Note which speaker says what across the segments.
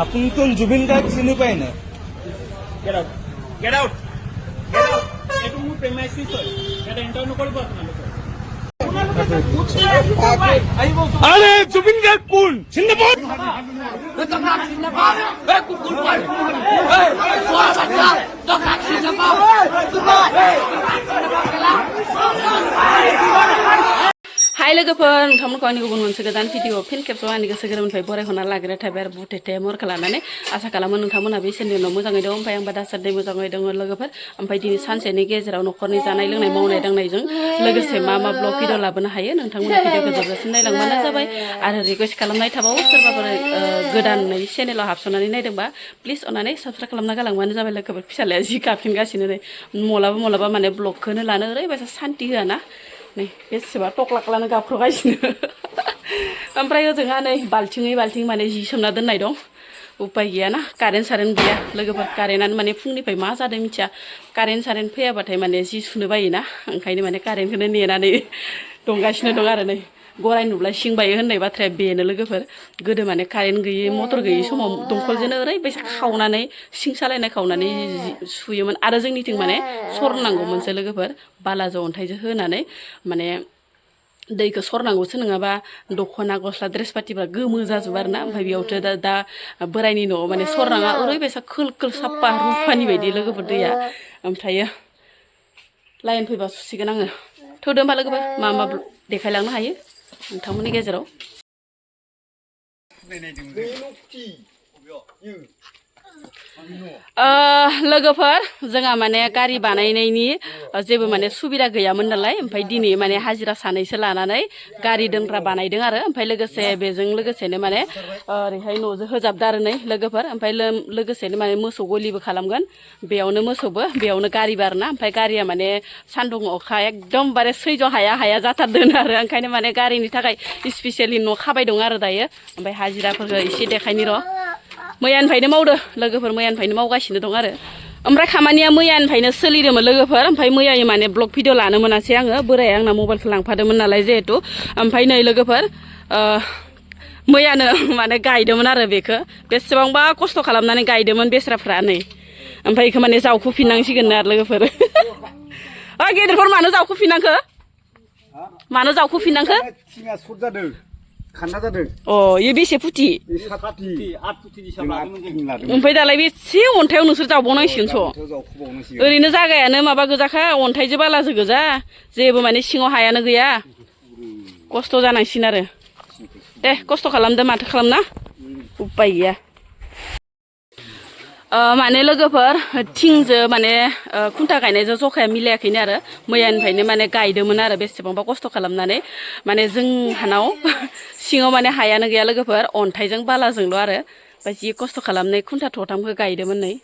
Speaker 1: आपण कोण जुबिन गार्ग चिनी पाहिजे.
Speaker 2: Get out. Get out. Get out. Itu mu premises hoy. Eta enter no koribo apnalok.
Speaker 1: अरे जुबिन गार्ग कोण जिंदाबाद.
Speaker 3: हाय लोगोफोर नोंथांमोनखौ आंनि गुबुन मोनसे गोदान भिडिअ फिन खेबसेआव आंनि गोसो गोरबोनिफ्राय बरायहरना लाग्रोनाय थाबाय आरो बुथेथे मरखौ लानानै आसा खालामो नोंथांमोनहाबो इसोरनि उनाव मोजाङै दं. ओमफ्राय आंबो दासान्दि मोजाङै दङ लोगोफोर. ओमफ्राय दिनै सानसेनि गेजेराव न'खरनि जानाय लोंनाय मावनाय दांनायजों लोगोसे मा मा ब्लग भिडिअ लाबोनो हायो नोंथांमोना भिडिअखौ जोबजासिम नायलांबानो जाबाय. आरो रिकुवेस्ट खालामनाय थाबावो सोरबाफोर गोदानै चेनेलाव हाबसननानै नायदोंबा प्लिज अननानै साबस्क्राइब खालामना गालांबानो जाबाय लोगोफोर. फिसालाया जि गाबफिनगासिनो नै मलाबा माने ब्लगखौनो लानो ओरैबायसा सान्ति होआ ना नै बेसेबा टक्लाक्लानो गाबख्र'गासिनो. ओमफ्राय ओजोंहा नै बाल्थिङै बाल्थिं माने जि सोमना दोननाय दं. उपाय गैयाना कारेन्ट गैया लोगोफोर. कारेन्टआनो माने फुंनिफ्राय मा जादों मिथिया. कारेन्ट फैयाबाथाय माने जि सुनो बायोना ओंखायनो माने कारेन्टखौनो नेनानै दंगासिनो दं आरो नै. गराय नुब्ला सिं बायो होननाय बाथ्राया बेनो लोगोफोर. गोदो माने कारेन्ट गैयै मटर गैयै समाव दंखलजोंनो ओरैबायसा खावनानै सिं सालायनाय खावनानै सुयोमोन. आरो जोंनिथिं माने सरनांगौमोनसो लोगोफोर. बालाजों अन्थाइजों होनानै माने दैखौ सरनांगौसो नङाबा दख'ना गस्ला ड्रेस पातिफ्रा गोमो जाजोबो आरोना. ओमफ्राय बेयावथ' दा बोरायनि न'आव माने सरनाङा ओरैबायसा खोल साफा रुफानि बायदि लोगोफोर दैया. ओमफ्रायो लाइन फैबा सुसिगोन आङो. थौदो होमबा लोगोफोर मा मा देखायलांनो हायो नोंथांमोननि गेजेराव. लोगोफोर जोंहा माने गारि बानायनायनि जेबो माने सुबिदा गैयामोन नालाय. ओमफ्राय दिनै माने हाजिरा सानैसो लानानै गारि दोनग्रा बानायदों आरो. ओमफ्राय बेजों लोगोसेनो माने ओरैहाय न'जों होजाबदों आरो नै लोगोफोर. ओमफ्राय लोगोसेनो माने मोसौ गलिबो खालामगोन. बेयावनो मोसौबो बेयावनो गारिबो आरोना. ओमफ्राय गारिया माने सान्दुं अखा एकदमबारे सैज' हाया जाथारदों आरो. ओंखायनो माने गारिनि थाखाय स्पेसियेलि न' खाबाय दं आरो दायो. ओमफ्राय हाजिराफोरखौ एसे देखायनि र'. मैयानिफ्रायनो मावदो लोगोफोर. मैयानिफ्रायनो मावगासिनो दं आरो. ओमफ्राय खामानिया मैयानिफ्रायनो सोलिदोंमोन लोगोफोर. ओमफ्राय मैया माने ब्लग भिडिअ लानो मोनासै आङो. बोराया आंना मबाइलखौ लांफादोंमोन नालाय जिहेथु. ओमफ्राय नै लोगोफोर मैयानो माने गायदोंमोन आरो बेखौ. बेसेबांबा खस्थ' खालामनानै गायदोंमोन बेस्राफ्रा नै. ओमफ्राय बेखौ माने जावखुफिननांसिगोन आरो लोगोफोर. गेदेरफोर मानो जावखुफिननांखो? मानो जावखुफिननांखो? अ इयो बेसे फुटि? ओमफ्राय दालाय बेसे अन्थाइयाव नोंसोर जावबावनांसिगोनस'? ओरैनो जागायानो माबा गोजाखा अन्थाइजों बालाजों गोजा. जेबो माने सिङाव हायानो गैया. खस्थ' जानांसिगोन आरो. दे खस्थ' खालामदो माथो खालामना उपाय गैया. माने लोगोफोर थिंजों माने खुन्था गायनायजों जखाया मिलायाखैनो आरो. मैयानिफ्रायनो माने गायदोंमोन आरो बेसेबांबा खस्थ' खालामनानै. माने जोंहानाव सिङाव माने हायानो गैया लोगोफोर. अन्थाइजों बालाजोंल' आरो. ओमफ्राय जि खस्थ' खालामनाय खुन्था थथामखौ गायदोंमोन नै.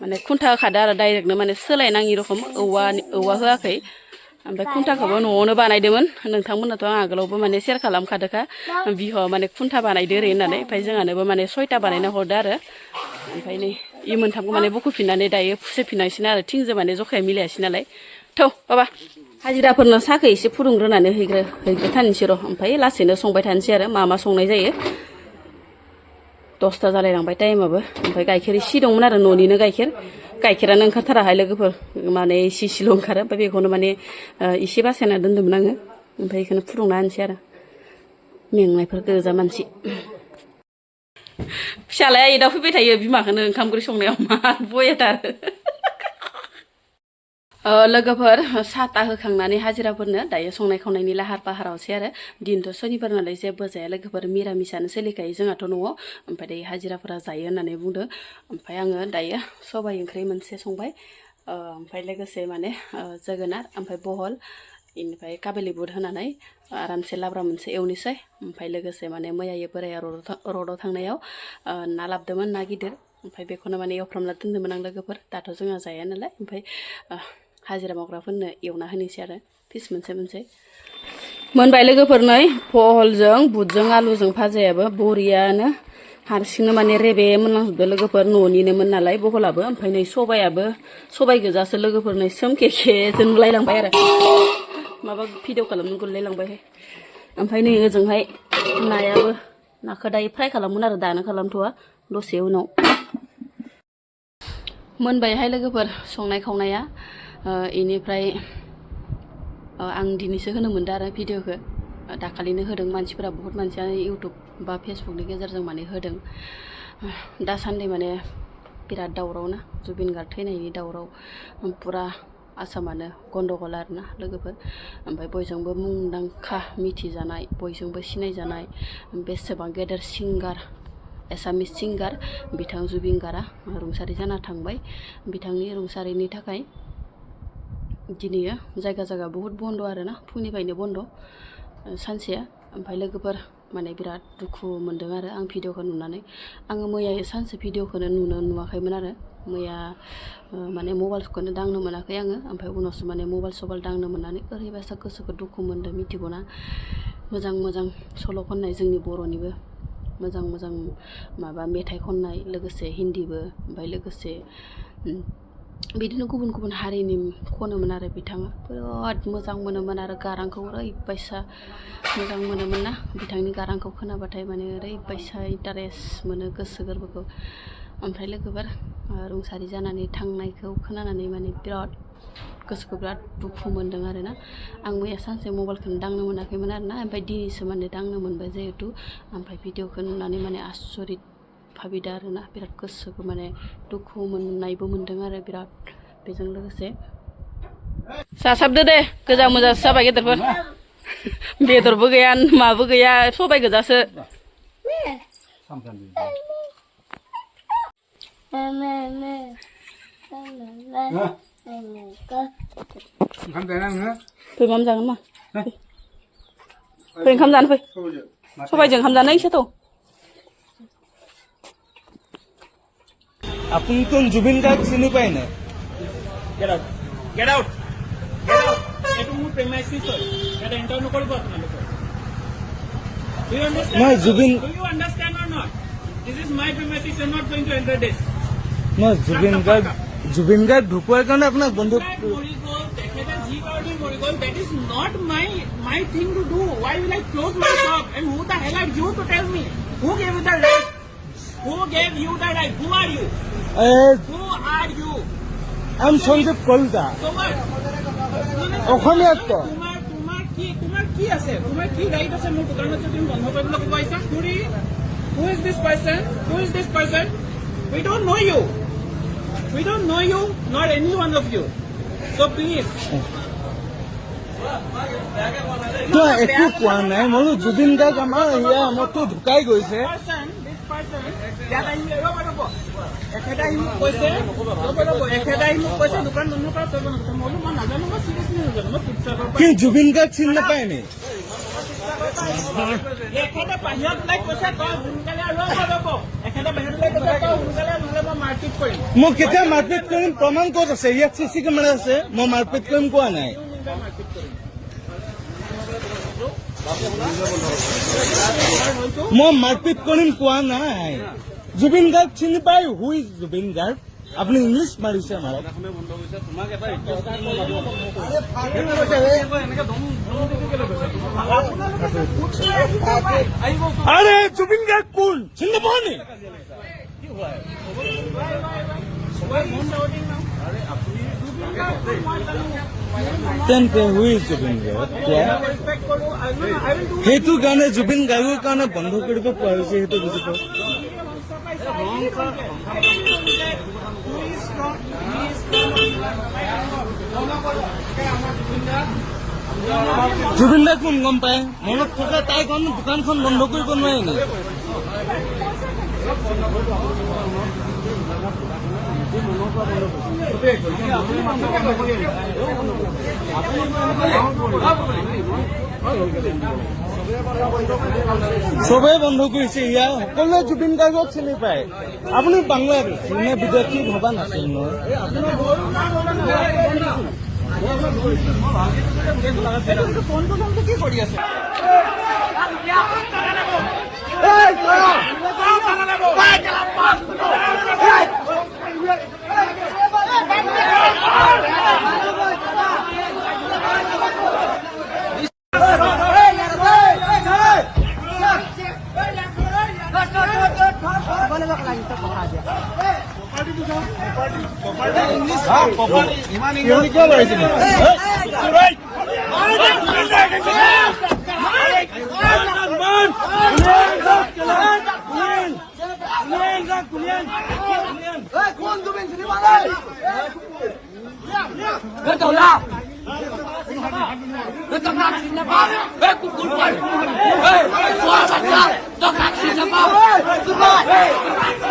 Speaker 3: माने खुन्था होखादो आरो डाइरेक्टनो माने सोलायनाङि रखम औवा होआखै. ओमफ्राय खुन्थाखौबो न'आवनो बानायदोंमोन. नोंथांमोनाथ' आं आगोलावबो माने सेयार खालामखादोंखा बिहा माने खुन्था बानायदो ओरै होननानै. ओमफ्राय जोंहानोबो माने 6टा बानायना हरदो आरो. ओमफ्राय नै इ मोनथामखौ माने बुखुफिननानै दायो फुसेफिननांसिनो आरो. थिंजों माने जखाया मिलायासै नालाय. थौ बाबा हाजिराफोरनो साहाखौ एसे फुदुंग्रोनानै हैग्रोथारनोसै र'. ओमफ्राय लासैनो संबाय थानोसै आरो मा संनाय जायो. 10ता जालायलांबाय टाइमाबो. ओमफ्राय गाइखेर इसे दंमोन आरो न'निनो गाइखेरानो ओंखारथाराहाय लोगोफोर. माने इसेल' ओंखारो. ओमफ्राय बेखौनो माने इसे बासायना दोन्दोंमोन आङो. ओमफ्राय बेखौनो फुदुंना होनोसै आरो. मेंनायफोर गोजा मानसि. फिसालाया एदाव फैबाय थायो बिमाखौनो ओंखाम ओंख्रि संनायाव मा बयाथार. लोगोफोर साहा होखांनानै हाजिराफोरनो दायो संनाय खावनायनि लाहार फाहारावसै आरो. दिनथ' सनिबार नालाय जेबो जाया लोगोफोर. मिरामिसानो सोलिखायो जोंहाथ' न'आव. ओमफ्राय दायो हाजिराफोरा जायो होननानै बुंदों. ओमफ्राय आङो दायो सबाइ ओंख्रि मोनसे संबाय. ओमफ्राय लोगोसे माने जोगोनार ओमफ्राय बहल बेनिफ्राय काबुलि बुट होनानै आरामसे लाब्रा मोनसे एवनोसै. ओमफ्राय लोगोसे माने मैया बोराया रडआव थांनायाव ना लाबोदोंमोन ना गिदिर. ओमफ्राय बेखौनो माने एवफ्रामना दोन्दोंमोन आं लोगोफोर. दाथ' जोंहा जाया नालाय. ओमफ्राय हाजिरा मावग्राफोरनो एवना होनोसै आरो पिस मोनसे. मोनबाय लोगोफोर नै बहलजों बुटजों आलुजों भाजायाबो बरियानो. हारसिंनो माने रेबे मोनलांजोबदो लोगोफोर. न'निनोमोन नालाय बहलाबो. ओमफ्राय नै सबाइ गोजासो लोगोफोर. नै सोमखेखे जोंलायलांबाय आरो. माबा भिडिअ खालामनो गुरलायलांबायहाय. ओमफ्राय नै ओजोंहाय नायाबो नाखौ दायो फ्राय खालामगोन आरो दानो खालामथ'वा दसे उनाव मोनबायहाय लोगोफोर संनाय खावनाया इनिफ्राय आं दिनैसो होनो मोनदों आरो भिडिअखौ दाखालिनो होदों मानसिफोरा बहुत मानसियानो इउटुब बा फेसबुकनि गेजेरजों माने होदों दासान्दि माने बिराद दावराव ना जुबिन गार्ग थैनायनि दावराव पुरा आसामानो गन्दगल आरोना लोगोफोर ओमफ्राय बयजोंबो मुंदांखा मिथिजानाय बयजोंबो सिनायजानाय बेसेबां गेदेर सिंगार एसामिस सिंगार बिथां जुबिन गार्गआ रुंसारि जाना थांबाय बिथांनि रुंसारिनि थाखाय दिनै जायगा जायगा बहुत बन्द आरोना फुंनिफ्रायनो बन्द सानसेया ओमफ्राय लोगोफोर माने बिराद दुखु मोनदों आरो आं भिडिअखौ नुनानै आङो मैया सानसे भिडिअखौनो नुवाखैमोन आरो मैया माने मबाइलखौनो दांनो मोनाखै आङो ओमफ्राय उनावसो माने मबाइल दांनो मोननानै ओरैबायसा गोसोखौ दुखु मोन्दों मिथिगौना मोजां मोजां सल' खननाय जोंनि बर'निबो मोजां मोजां माबा मेथाइ खननाय लोगोसे हिन्दीबो ओमफ्राय लोगोसे बिदिनो गुबुन गुबुन हारिनि खनोमोन आरो बिथाङा बिराद मोजां मोनोमोन आरो गारांखौ ओरैबायसा मोजां मोनोमोन ना बिथांनि गारांखौ खोनाबाथाय माने ओरैबायसा इन्टारेस्ट मोनो गोसो गोरबोखौ ओमफ्राय लोगोफोर रुंसारि जानानै थांनायखौ खोनानानै माने बिराद गोसोखौ बिराद दुखु मोन्दों आरोना आं मैया सानसे मबाइलखौनो दांनो मोनाखैमोन आरोना ओमफ्राय दिनैसो माने दांनो मोनबाय जिहेतु ओमफ्राय भिडिअखौ नुनानै माने आसरित भाबिदा आरोना बिराद गोसोखौ माने दुखु मोननायबो मोन्दों आरो बिराद बेजों लोगोसे जासाबदो दे गोजा मोजांसो जाबाय गेदेरफोर बेदरबो गैया माबो गैया सबाय गोजासो फै माम जागोन मा फै ओंखाम जानो फै सबायजों ओंखाम जानो इसेथ'
Speaker 1: আপুনি কোন জুবিন গাৰ্গ চিনি পায় না
Speaker 2: Get out. Get out. এইটো মোৰ প্ৰেমাইচিছ হয় এটা এণ্টাৰ নকৰিব আপোনালোকে Do you understand?
Speaker 1: No, Jubeen.
Speaker 2: Do you understand or not? This is my premises. You are not going to enter this.
Speaker 1: No, Zubeen Garg ঢুকুৱাৰ কাৰণে আপোনাক বন্ধুক
Speaker 2: That is not my thing to do. Why will I close my shop? And who the hell are you to tell me? Who gave you the right? Who gave you the right? Who are you? Who are you?
Speaker 1: I'm Sanjeev Kalita
Speaker 2: So what?
Speaker 1: অসমীয়াত ক
Speaker 2: তোমাৰ কি আছে তোমাৰ কি right আছে মোৰ দোকানত তুমি বন্ধ কৰিবলৈ ক'ব আহিছা Who is this person? Who is this person? We don't know you. We don't know you, not any one of you. So please.
Speaker 1: তো একো কোৱা নাই মই জুবিন গাৰ্গ আমাৰ ইয়া মতো ঢুকাই গৈছে কি জুবিন গাৰ্গ চিনি নাপায় নি মই কেতিয়া মাৰপিট কৰিম প্ৰমাণ ক'ত আছে ইয়াত চিচি কেমেৰা আছে মই মাৰপিট কৰিম কোৱা নাই মই মাৰপিট কৰিম কোৱা নাই জুবিন গাৰ্গ চিনি পায় হু ইজ জুবিন গাৰ্গ আপুনি ইংলিছ মাৰিছে আমাক আৰে জুবিন গাৰ্গ কোন চিনি নাপাৱ নি তেন্তে হু ইজ জুবিন গাৰ্গ সেইটো কাৰণে জুবিন গাৰ্গৰ কাৰণে বন্ধ কৰিব পোৱা হৈছে সেইটো বুজি পাওঁ জুবিন দাক কোন গম পায় মনত থকা তাই কোন দোকানখন বন্ধ কৰিব নোৱাৰে নি চবেই বন্ধ কৰিছে ইয়াৰ সকলোৱে জুবিন গাৰ্গক চিনি পায় আপুনি বাংলাদেশ নে বিদেশী ভবা নাছিল নহয় কি কৰি আছে
Speaker 4: Hey,